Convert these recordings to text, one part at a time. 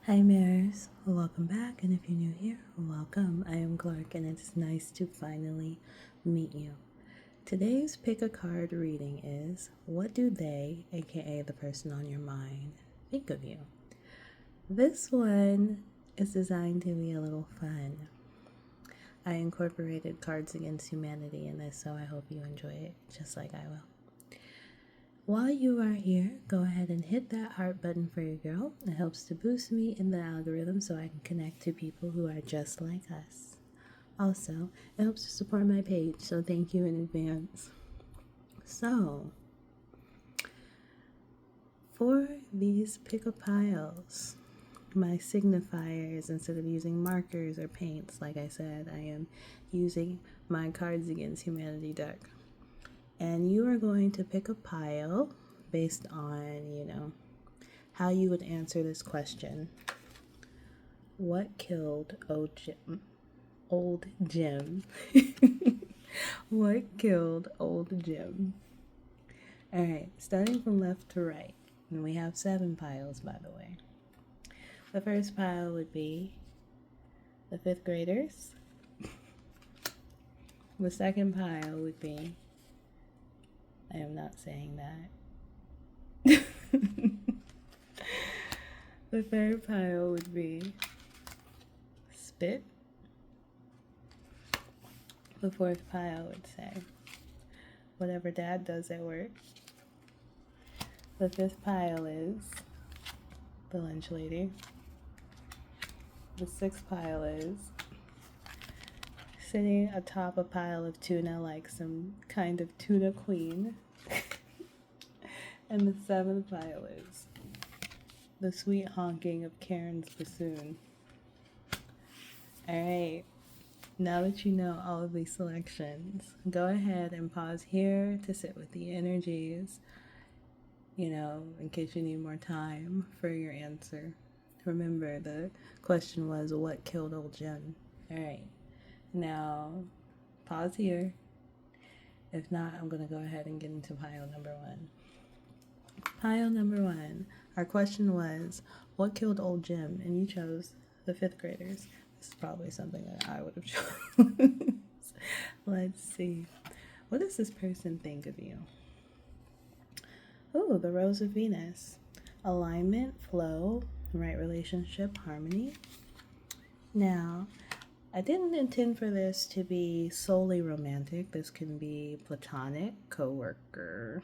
Hi, Mares. Welcome back. And if you're new here, welcome. I am Clark, and it's nice to finally meet you. Today's pick a card reading is what do they, aka the person on your mind, think of you? This one is designed to be a little fun. I incorporated Cards Against Humanity in this, so I hope you enjoy it just like I will. While you are here, go ahead and hit that heart button for your girl. It helps to boost me in the algorithm so I can connect to people who are just like us. Also, it helps to support my page, so thank you in advance. So, for these pick a piles, my signifiers, instead of using markers or paints, like I said, I am using my Cards Against Humanity deck. And you are going to pick a pile based on, how you would answer this question. What killed Old Jim? Old Jim. What killed Old Jim? All right, starting from left to right. And we have 7 piles, by the way. The first pile would be the 5th graders. The second pile would be, I am not saying that. The third pile would be spit. The fourth pile would say, whatever dad does at work. The fifth pile is the lunch lady. The sixth pile is sitting atop a pile of tuna like some kind of tuna queen. And the seventh pile is the sweet honking of Karen's bassoon. Alright, now that you know all of these selections, go ahead and pause here to sit with the energies, in case you need more time for your answer. Remember, the question was, what killed old Jim? Alright, now pause here. If not, I'm going to go ahead and get into pile number 1. Pile number 1, our question was, what killed old Jim? And you chose the 5th graders. This is probably something that I would have chosen. Let's see. What does this person think of you? Oh, the Rose of Venus. Alignment, flow, right relationship, harmony. Now, I didn't intend for this to be solely romantic. This can be platonic, co-worker,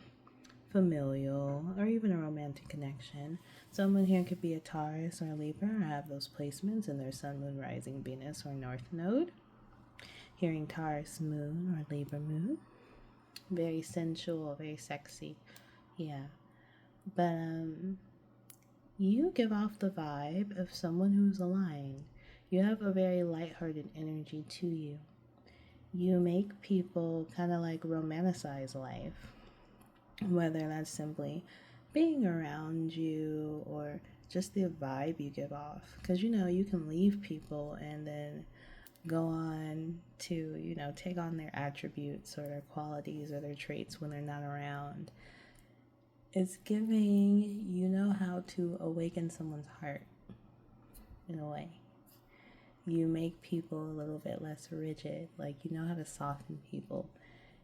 familial, or even a romantic connection. Someone here could be a Taurus or a Libra or have those placements in their Sun, Moon, Rising, Venus, or North Node. Hearing Taurus Moon or Libra Moon. Very sensual, very sexy. Yeah. But you give off the vibe of someone who's aligned. You have a very lighthearted energy to you. You make people kind of like romanticize life, whether that's simply being around you or just the vibe you give off. Because, you can leave people and then go on to, take on their attributes or their qualities or their traits when they're not around. It's giving, how to awaken someone's heart in a way. You make people a little bit less rigid, like you know how to soften people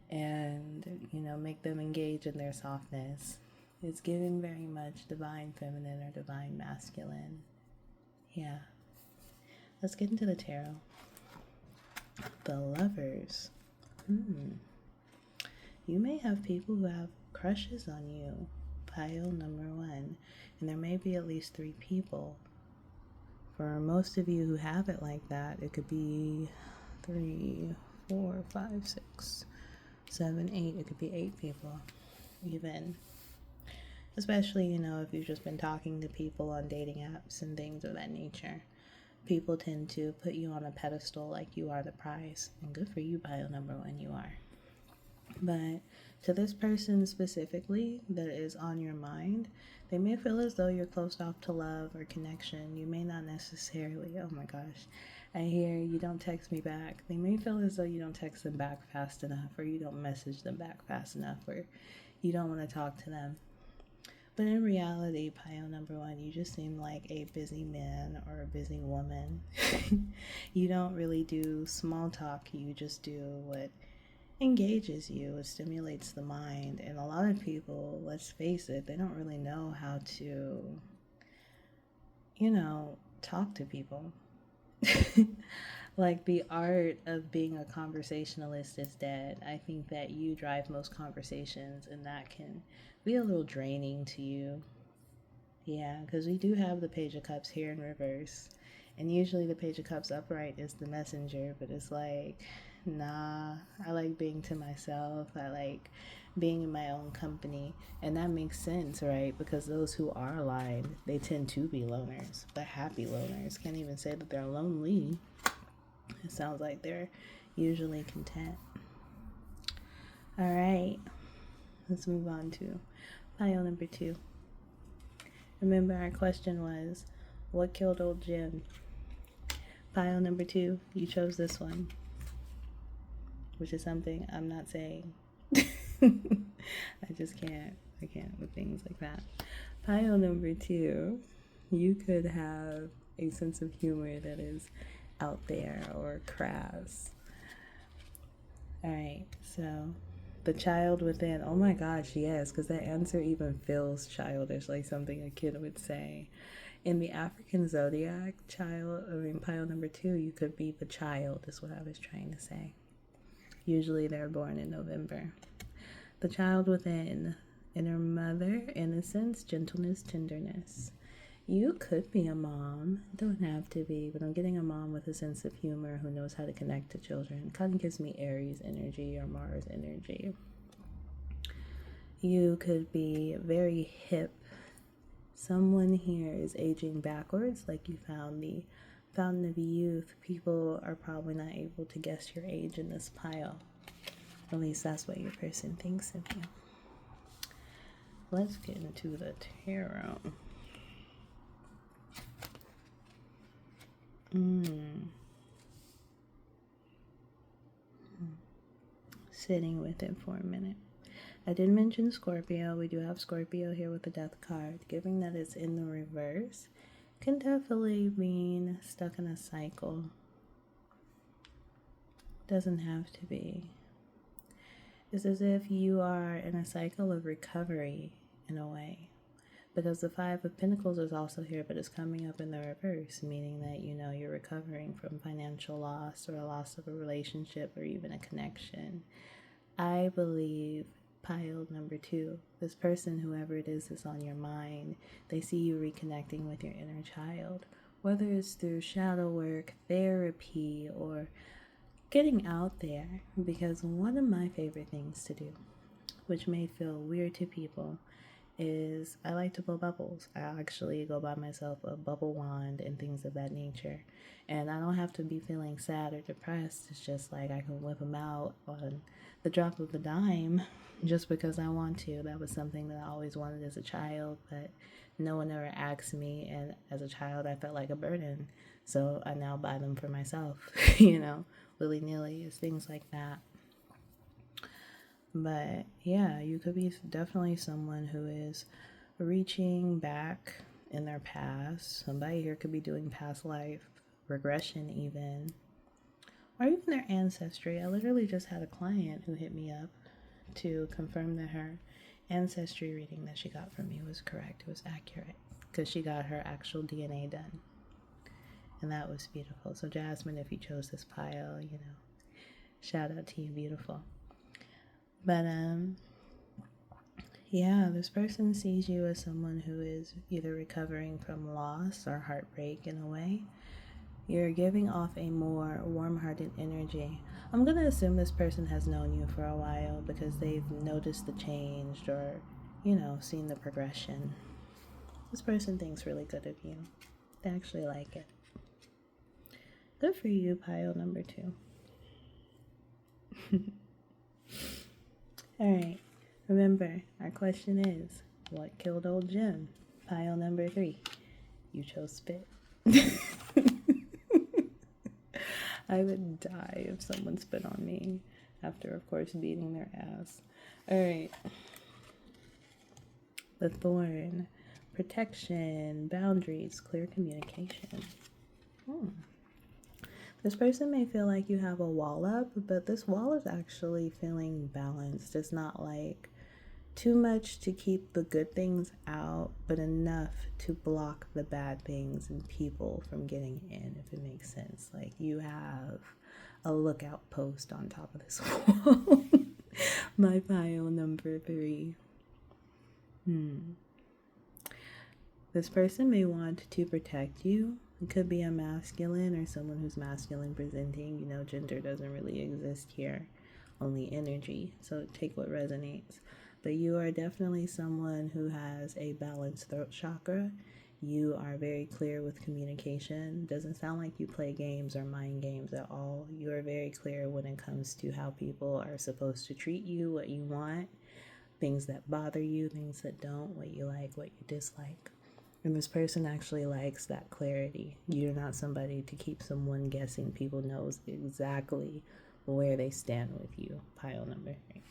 and, make them engage in their softness. It's giving very much divine feminine or divine masculine. Yeah. Let's get into the tarot. The Lovers. You may have people who have crushes on you. Pile number 1. And there may be at least 3 people. For most of you who have it like that, it could be 3, 4, 5, 6, 7, 8. It could be 8 people, even. Especially, if you've just been talking to people on dating apps and things of that nature. People tend to put you on a pedestal like you are the prize. And good for you, pile number 1, you are. But to this person specifically that is on your mind, they may feel as though you're closed off to love or connection. You may not necessarily, oh my gosh, I hear you don't text me back. They may feel as though you don't text them back fast enough, or you don't message them back fast enough, or you don't want to talk to them. But in reality, Pio number one, you just seem like a busy man or a busy woman. You don't really do small talk, you just do what engages you, it stimulates the mind. And a lot of people, let's face it, they don't really know how to, talk to people. Like, the art of being a conversationalist is dead. I think that you drive most conversations, and that can be a little draining to you. Yeah, because we do have the Page of Cups here in reverse. And usually the Page of Cups upright is the messenger, but it's like, nah, I like being to myself. I like being in my own company. And that makes sense, right? Because those who are aligned, they tend to be loners, but happy loners. Can't even say that they're lonely. It sounds like they're usually content. All right, let's move on to pile number 2. Remember, our question was, what killed old Jim? Pile number 2, you chose this one, which is something I'm not saying. I just can't. I can't with things like that. Pile number 2, you could have a sense of humor that is out there or crass. All right, so the child within. Oh my gosh, yes, because that answer even feels childish, like something a kid would say. In the African zodiac, pile number 2, you could be the child, is what I was trying to say. Usually they're born in November. The child within, inner mother, innocence, gentleness, tenderness. You could be a mom. It don't have to be, but I'm getting a mom with a sense of humor who knows how to connect to children. It kind of gives me Aries energy or Mars energy. You could be very hip. Someone here is aging backwards, like you found the Fountain of Youth. People are probably not able to guess your age in this pile. At least that's what your person thinks of you. Let's get into the tarot. Sitting with it for a minute. I did mention Scorpio. We do have Scorpio here with the Death card. Given that it's in the reverse, can definitely mean stuck in a cycle. Doesn't have to be. It's as if you are in a cycle of recovery in a way. Because the Five of Pentacles is also here, but it's coming up in the reverse, meaning that, you're recovering from financial loss or a loss of a relationship or even a connection. I believe pile number 2, this person, whoever it is on your mind, they see you reconnecting with your inner child, whether it's through shadow work, therapy, or getting out there. Because one of my favorite things to do, which may feel weird to people, is I like to blow bubbles. I actually go buy myself a bubble wand and things of that nature. And I don't have to be feeling sad or depressed. It's just like I can whip them out on the drop of a dime just because I want to. That was something that I always wanted as a child, but no one ever asked me. And as a child, I felt like a burden. So I now buy them for myself, willy-nilly. It's things like that. But yeah, you could be definitely someone who is reaching back in their past. Somebody here could be doing past life regression even, or even their ancestry. I literally just had a client who hit me up to confirm that her ancestry reading that she got from me was correct. It was accurate because she got her actual DNA done. And that was beautiful. So Jasmine, if you chose this pile, shout out to you, beautiful. But, yeah, this person sees you as someone who is either recovering from loss or heartbreak in a way. You're giving off a more warm-hearted energy. I'm going to assume this person has known you for a while because they've noticed the change or, seen the progression. This person thinks really good of you. They actually like it. Good for you, pile number 2. All right, remember, our question is, what killed old Jim? Pile number 3, you chose spit. I would die if someone spit on me after, of course, beating their ass. All right. the thorn, protection, boundaries, clear communication. This person may feel like you have a wall up, but this wall is actually feeling balanced. It's not like too much to keep the good things out, but enough to block the bad things and people from getting in, if it makes sense. Like you have a lookout post on top of this wall. My pile number 3. This person may want to protect you. It could be a masculine or someone who's masculine presenting. You know, gender doesn't really exist here, only energy. So take what resonates. But you are definitely someone who has a balanced throat chakra. You are very clear with communication. Doesn't sound like you play games or mind games at all. You are very clear when it comes to how people are supposed to treat you, what you want, things that bother you, things that don't, what you like, what you dislike. And this person actually likes that clarity. You're not somebody to keep someone guessing. People knows exactly where they stand with you. Pile number 3.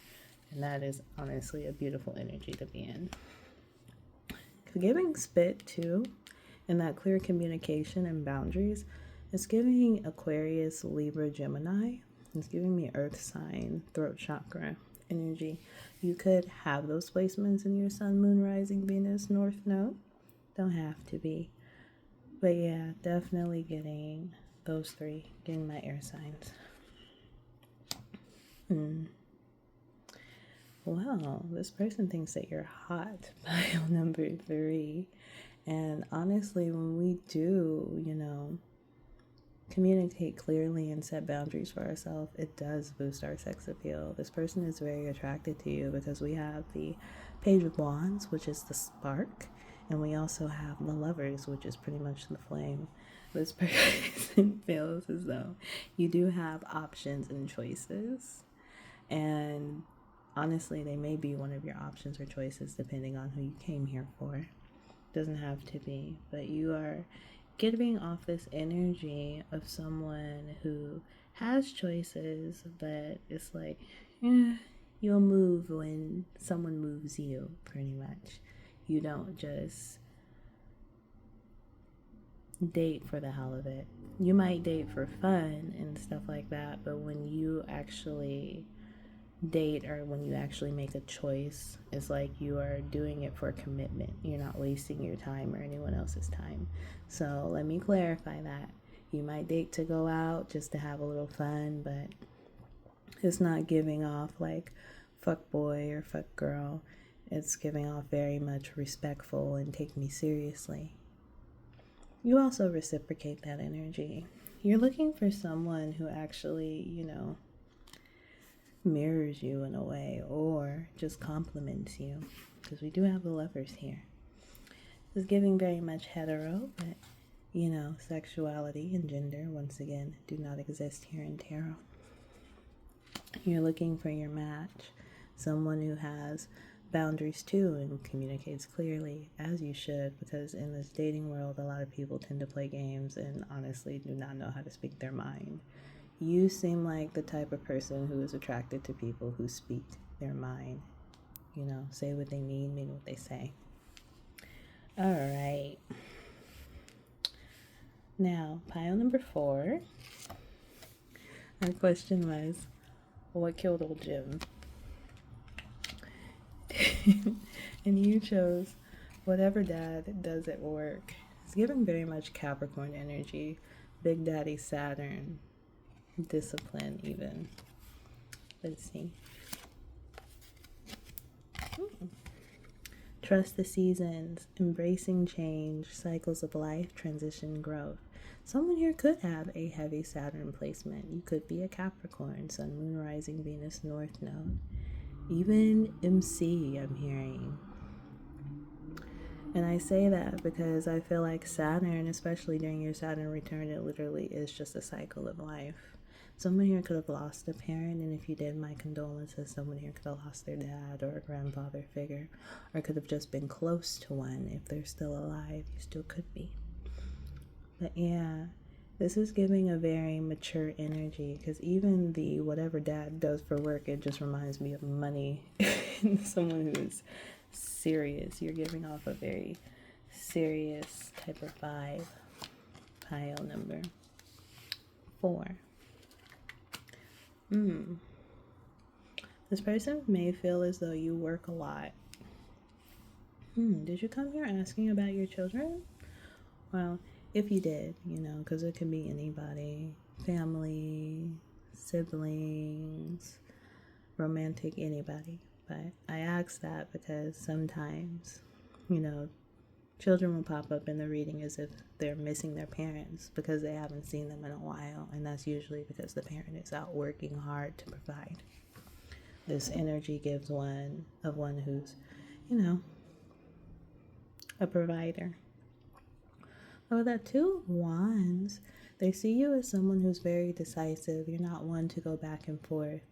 And that is honestly a beautiful energy to be in. Giving spit too, and that clear communication and boundaries, it's giving Aquarius, Libra, Gemini. It's giving me earth sign, throat chakra energy. You could have those placements in your sun, moon, rising, Venus, north node. Don't have to be. But yeah, definitely getting those 3, getting my air signs. Wow, this person thinks that you're hot. Pile number 3. And honestly, when we do, communicate clearly and set boundaries for ourselves, it does boost our sex appeal. This person is very attracted to you because we have the Page of Wands, which is the spark, and we also have the Lovers, which is pretty much the flame. This person feels as though you do have options and choices, and honestly, they may be one of your options or choices depending on who you came here for. Doesn't have to be, but you are giving off this energy of someone who has choices, but it's like, you'll move when someone moves you, pretty much. You don't just date for the hell of it. You might date for fun and stuff like that, but when you actually date or when you actually make a choice, it's like you are doing it for a commitment. You're not wasting your time or anyone else's time. So let me clarify that. You might date to go out just to have a little fun, but it's not giving off like fuck boy or fuck girl. It's giving off very much respectful and take me seriously. You also reciprocate that energy. You're looking for someone who actually, mirrors you in a way or just compliments you, because we do have the Lovers here. It's giving very much hetero, but sexuality and gender once again do not exist here in tarot. You're looking for your match, someone who has boundaries too and communicates clearly, as you should, because in this dating world a lot of people tend to play games and honestly do not know how to speak their mind. You seem like the type of person who is attracted to people who speak their mind. Say what they mean what they say. All right. Now, pile number 4. Our question was, what killed old Jim? And you chose whatever dad does at work. It's giving very much Capricorn energy. Big Daddy Saturn. Discipline even. Let's see. Trust the seasons, embracing change, cycles of life, transition, growth. Someone here could have a heavy Saturn placement. You could be a Capricorn, Sun, Moon, Rising, Venus, North Node. Even MC, I'm hearing. And I say that because I feel like Saturn, especially during your Saturn return, it literally is just a cycle of life. Someone here could have lost a parent, and if you did, my condolences. Someone here could have lost their dad or a grandfather figure, or could have just been close to one. If they're still alive, you still could be. But yeah, this is giving a very mature energy, because even whatever dad does for work, it just reminds me of money. Someone who is serious. You're giving off a very serious type of vibe. Pile number 4. This person may feel as though you work a lot. Did you come here asking about your children? Well, if you did, because it can be anybody, family, siblings, romantic, anybody. But I ask that because sometimes, children will pop up in the reading as if they're missing their parents because they haven't seen them in a while. And that's usually because the parent is out working hard to provide. This energy gives one who's, a provider. Oh, that 2 of Wands, they see you as someone who's very decisive. You're not one to go back and forth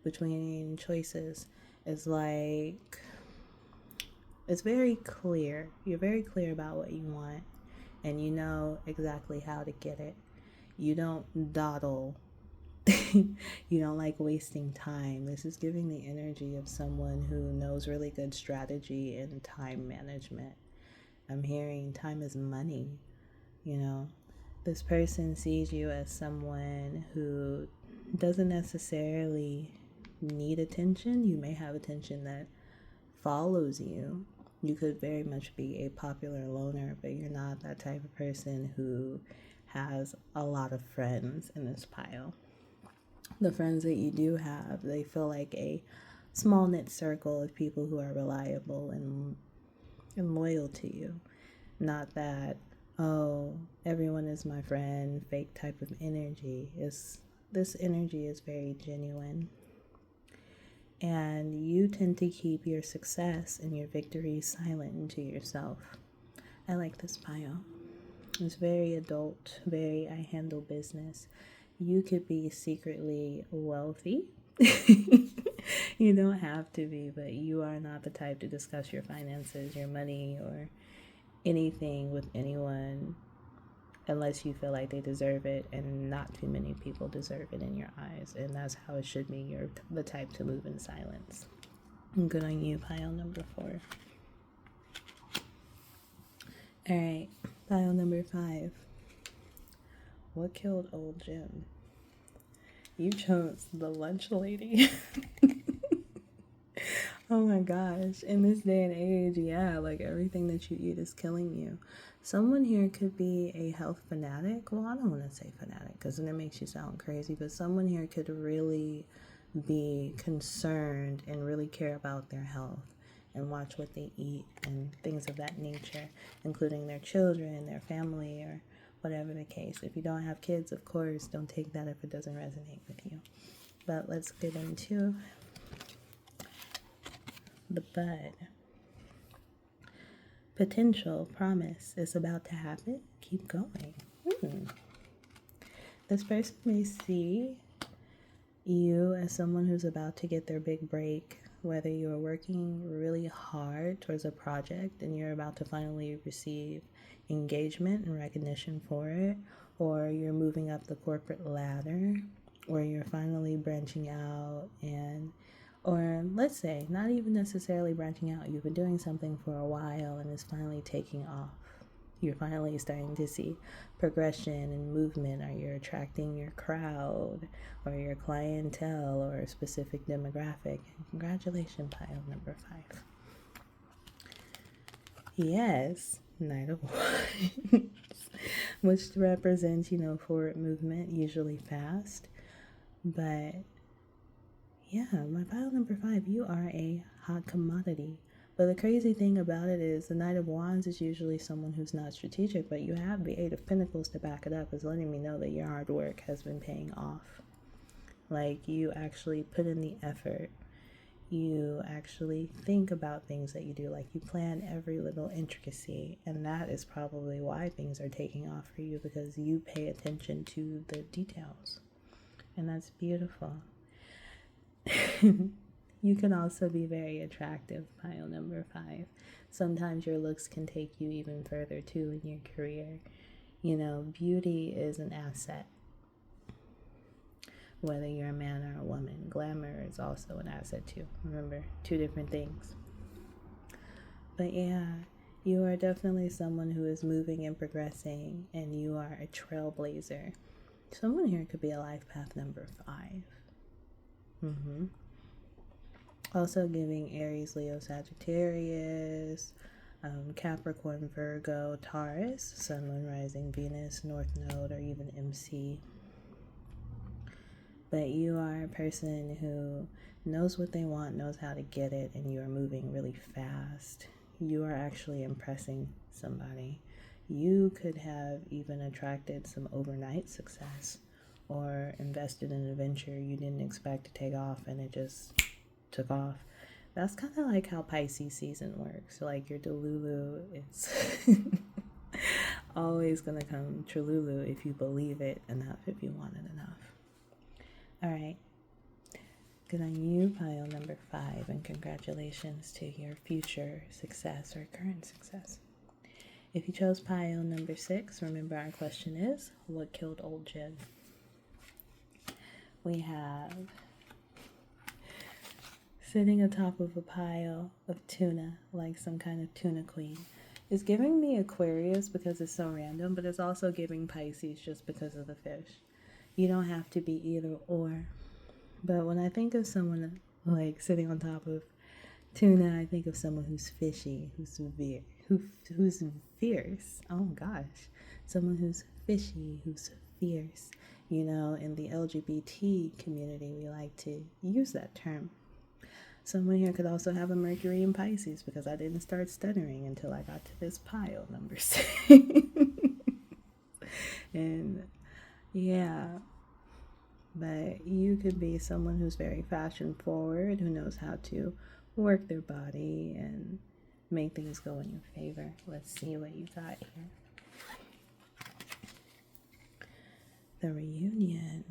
between choices. It's like, it's very clear. You're very clear about what you want, and you know exactly how to get it. You don't dawdle. You don't like wasting time. This is giving the energy of someone who knows really good strategy and time management. I'm hearing time is money. This person sees you as someone who doesn't necessarily need attention. You may have attention that follows you. You could very much be a popular loner, but you're not that type of person who has a lot of friends in this pile. The friends that you do have, they feel like a small knit circle of people who are reliable and loyal to you. Not that, oh, everyone is my friend, fake type of energy. This energy is very genuine. And you tend to keep your success and your victory silent to yourself. I like this pile. It's very adult, very I handle business. You could be secretly wealthy. You don't have to be, but you are not the type to discuss your finances, your money, or anything with anyone unless you feel like they deserve it, and not too many people deserve it in your eyes. And that's how it should be. You're the type to move in silence. Good on you, pile number 4. All right, pile number 5. What killed old Jim? You chose the lunch lady. Oh my gosh. In this day and age, yeah, like everything that you eat is killing you. Someone here could be a health fanatic. Well, I don't want to say fanatic because then it makes you sound crazy, but someone here could really be concerned and really care about their health and watch what they eat and things of that nature, including their children, their family, or whatever the case. If you don't have kids, of course, don't take that if it doesn't resonate with you. But let's get into the bud. Potential, promise is about to happen. Keep going. This person may see you as someone who's about to get their big break, whether you're working really hard towards a project and you're about to finally receive engagement and recognition for it, or you're moving up the corporate ladder, or you're finally branching out, or let's say not even necessarily branching out. You've been doing something for a while and it's finally taking off. You're finally starting to see progression and movement, or you're attracting your crowd or your clientele or a specific demographic. Congratulations, pile number 5. Yes, Knight of Wands, which represents, forward movement, usually fast. But yeah, my pile number 5, you are a hot commodity. But the crazy thing about it is the Knight of Wands is usually someone who's not strategic, but you have the 8 of Pentacles to back it up, is letting me know that your hard work has been paying off. Like, you actually put in the effort. You actually think about things that you do. Like, you plan every little intricacy, and that is probably why things are taking off for you, because you pay attention to the details. And that's beautiful. You can also be very attractive, pile number 5. Sometimes your looks can take you even further too in your career. Beauty is an asset. Whether you're a man or a woman, glamour is also an asset too. Remember, 2 different things. But yeah, you are definitely someone who is moving and progressing, and you are a trailblazer. Someone here could be a life path number 5. Also giving Aries, Leo, Sagittarius, Capricorn, Virgo, Taurus, Sun, Moon, Rising, Venus, North Node, or even MC. But you are a person who knows what they want, knows how to get it, and you are moving really fast. You are actually impressing somebody. You could have even attracted some overnight success or invested in a venture you didn't expect to take off and it just took off. That's kind of like how Pisces season works. Like your Delulu, it's always going to come Trululu if you believe it enough, if you want it enough. All right. Good on you, pile number 5, and congratulations to your future success or current success. If you chose pile number 6, remember our question is, what killed old Jen? We have sitting atop of a pile of tuna, like some kind of tuna queen. It's giving me Aquarius because it's so random, but it's also giving Pisces just because of the fish. You don't have to be either or. But when I think of someone like sitting on top of tuna, I think of someone who's fishy, who's fierce. Oh gosh, someone who's fishy, who's fierce. You know, in the LGBT community, we like to use that term. Someone here could also have a Mercury in Pisces because I didn't start stuttering until I got to this pile number 6. And yeah, but you could be someone who's very fashion forward, who knows how to work their body and make things go in your favor. Let's see what you got here. The reunion.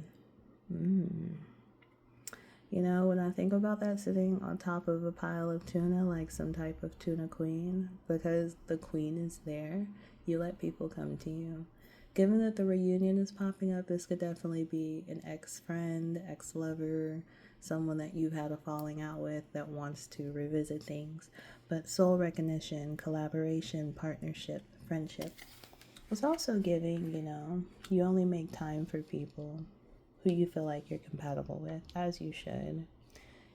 You know, when I think about that sitting on top of a pile of tuna, like some type of tuna queen, because the queen is there, you let people come to you. Given that the reunion is popping up, this could definitely be an ex-friend, ex-lover, someone that you've had a falling out with that wants to revisit things. But soul recognition, collaboration, partnership, friendship. It's also giving, you know, you only make time for people who you feel like you're compatible with, as you should.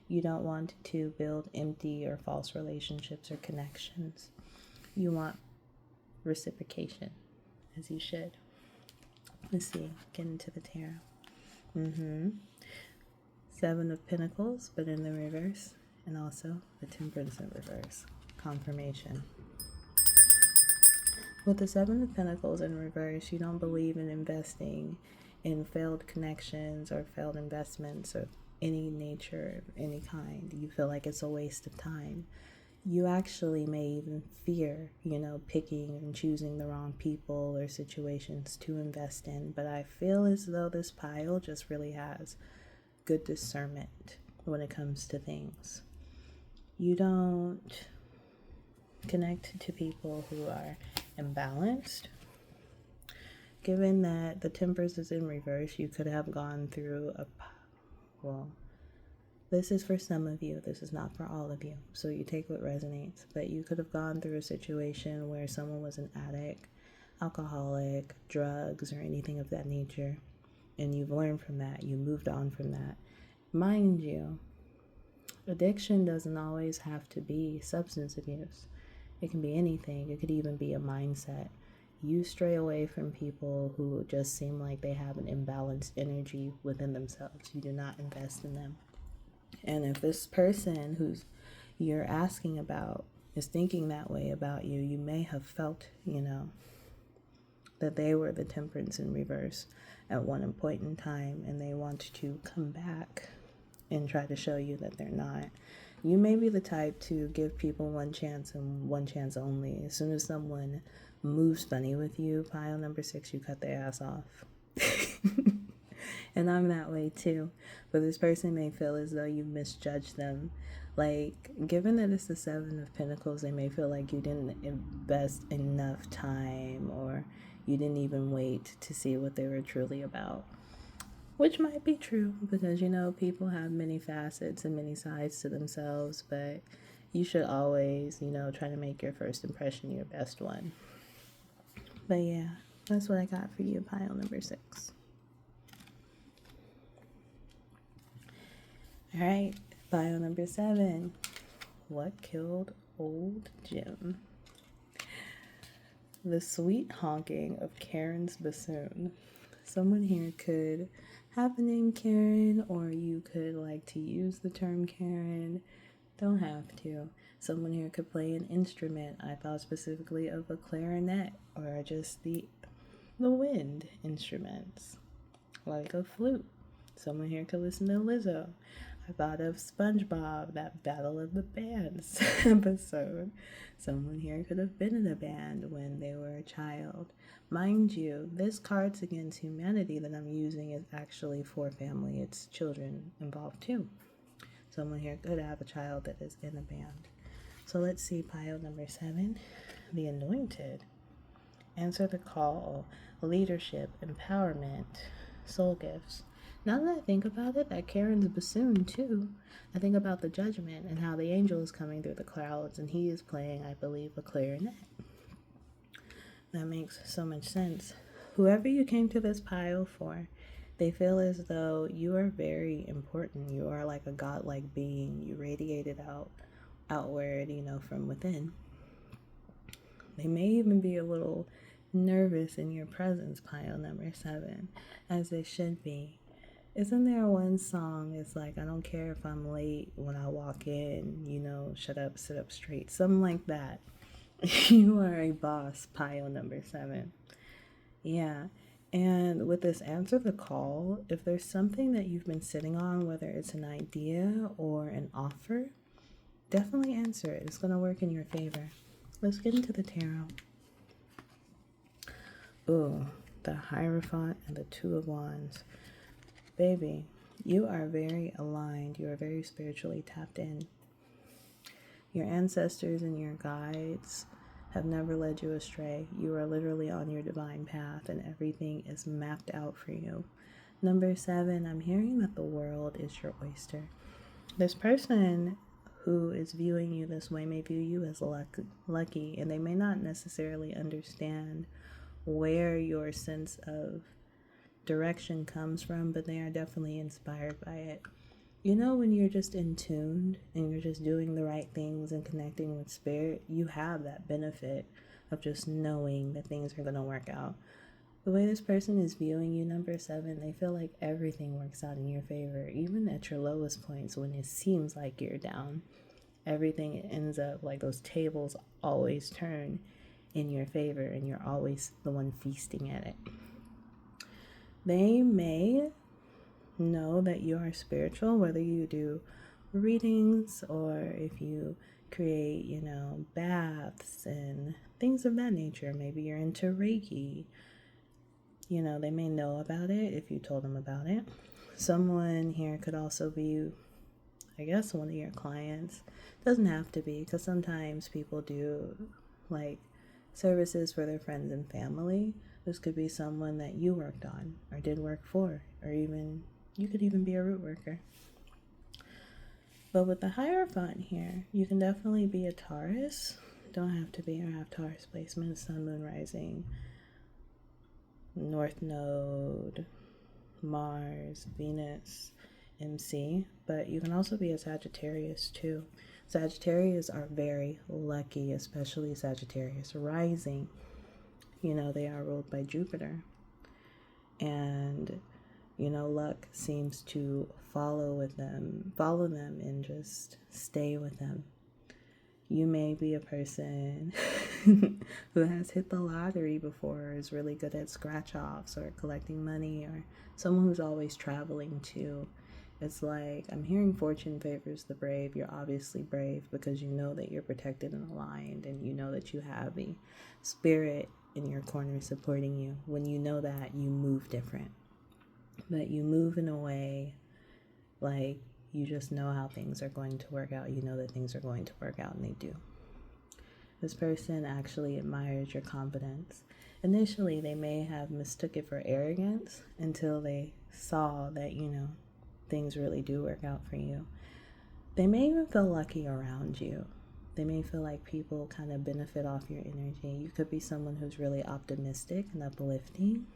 You don't want to build empty or false relationships or connections. You want reciprocation, as you should. Let's see, get into the tarot. 7 of Pentacles, but in the reverse, and also the Temperance in reverse. Confirmation. With the 7 of Pentacles in reverse, you don't believe in investing in failed connections or failed investments of any nature, any kind. You feel like it's a waste of time. You actually may even fear, you know, picking and choosing the wrong people or situations to invest in. But I feel as though this pile just really has good discernment when it comes to things. You don't connect to people who are imbalanced. Given that the Temperance is in reverse, you could have gone through this is for some of you, this is not for all of you, so you take what resonates. But you could have gone through a situation where someone was an addict, alcoholic, drugs, or anything of that nature, and you've learned from that, you moved on from that. Mind you, addiction doesn't always have to be substance abuse. It can be anything. It could even be a mindset. You stray away from people who just seem like they have an imbalanced energy within themselves. You do not invest in them. And if this person who's you're asking about is thinking that way about you, you may have felt, you know, that they were the Temperance in reverse at one point in time, and they want to come back and try to show you that they're not. You may be the type to give people one chance and one chance only. As soon as someone moves funny with you, pile number 6, you cut their ass off. And I'm that way too. But this person may feel as though you misjudged them. Like, given that it's the 7 of Pentacles, they may feel like you didn't invest enough time, or you didn't even wait to see what they were truly about. Which might be true, because, you know, people have many facets and many sides to themselves, but You should always, try to make your first impression your best one. But yeah, that's what I got for you, pile number 6. All right, pile number 7. What killed old Jim? The sweet honking of Karen's bassoon. Someone here could have the name Karen, or you could like to use the term Karen. Don't have to. Someone here could play an instrument. I thought specifically of a clarinet or just the wind instruments, like a flute. Someone here could listen to Lizzo. I thought of SpongeBob, that Battle of the Bands episode. Someone here could have been in a band when they were a child. Mind you, this Cards Against Humanity that I'm using is actually for family. It's children involved too. Someone here could have a child that is in a band. So let's see pile number 7, the Anointed. Answer the call, leadership, empowerment, soul gifts. Now that I think about it, that Karen's bassoon too. I think about the judgment and how the angel is coming through the clouds and he is playing, I believe, a clarinet. That makes so much sense. Whoever you came to this pile for, they feel as though you are very important. You are like a godlike being. You radiate it outward, from within. They may even be a little nervous in your presence, pile number 7, as they should be. Isn't there one song? It's like, I don't care if I'm late when I walk in, shut up, sit up straight. Something like that. You are a boss, pile number 7. Yeah. And with this answer the call, if there's something that you've been sitting on, whether it's an idea or an offer, definitely answer it. It's going to work in your favor. Let's get into the tarot. Ooh, the Hierophant and the Two of Wands. Baby, you are very aligned. You are very spiritually tapped in. Your ancestors and your guides have never led you astray. You are literally on your divine path and everything is mapped out for you. Number 7, I'm hearing that the world is your oyster. This person who is viewing you this way may view you as lucky, and they may not necessarily understand where your sense of direction comes from, but they are definitely inspired by it. When you're just in tune and you're just doing the right things and connecting with spirit, you have that benefit of just knowing that things are going to work out. The way this person is viewing you, number 7, they feel like everything works out in your favor, even at your lowest points when it seems like you're down. Everything ends up like those tables always turn in your favor and you're always the one feasting at it. They may know that you are spiritual, whether you do readings or if you create, baths and things of that nature. Maybe you're into Reiki. They may know about it if you told them about it. Someone here could also be, I guess, one of your clients. Doesn't have to be, because sometimes people do like services for their friends and family. This could be someone that you worked on or did work for, or even you could even be a root worker. But with the Hierophant here, you can definitely be a Taurus. Don't have to be or have Taurus placement, Sun, Moon, Rising, North Node, Mars, Venus, MC. But you can also be a Sagittarius too. Sagittarius are very lucky, especially Sagittarius rising. They are ruled by Jupiter. And luck seems to follow them and just stay with them. You may be a person who has hit the lottery before, or is really good at scratch-offs or collecting money, or someone who's always traveling too. It's like, I'm hearing fortune favors the brave. You're obviously brave because you know that you're protected and aligned, and you know that you have the spirit in your corner supporting you. When you know that, you move different. But you move in a way like you just know how things are going to work out. You know that things are going to work out, and they do. This person actually admires your confidence. Initially, they may have mistook it for arrogance until they saw that, things really do work out for you. They may even feel lucky around you. They may feel like people kind of benefit off your energy. You could be someone who's really optimistic and uplifting.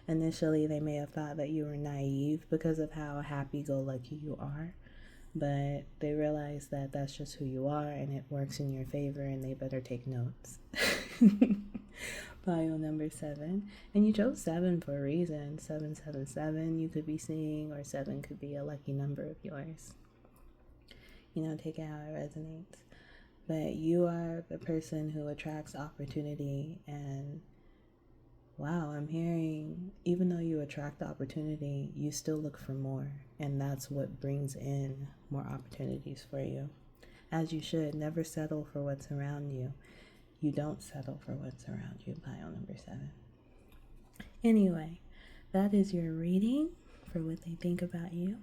Initially, they may have thought that you were naive because of how happy-go-lucky you are, but they realize that that's just who you are and it works in your favor, and they better take notes. Pile number 7, and you chose 7 for a reason. 777 you could be seeing, or 7 could be a lucky number of yours. Take it how it resonates. But you are the person who attracts opportunity, and wow, I'm hearing, even though you attract opportunity, you still look for more, and that's what brings in more opportunities for you. As you should. Never settle for what's around you. You don't settle for what's around you, pile number 7. Anyway, that is your reading for what they think about you,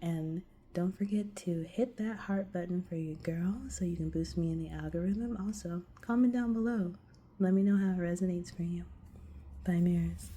and don't forget to hit that heart button for your girl so you can boost me in the algorithm. Also, comment down below. Let me know how it resonates for you. Bye, mirrors.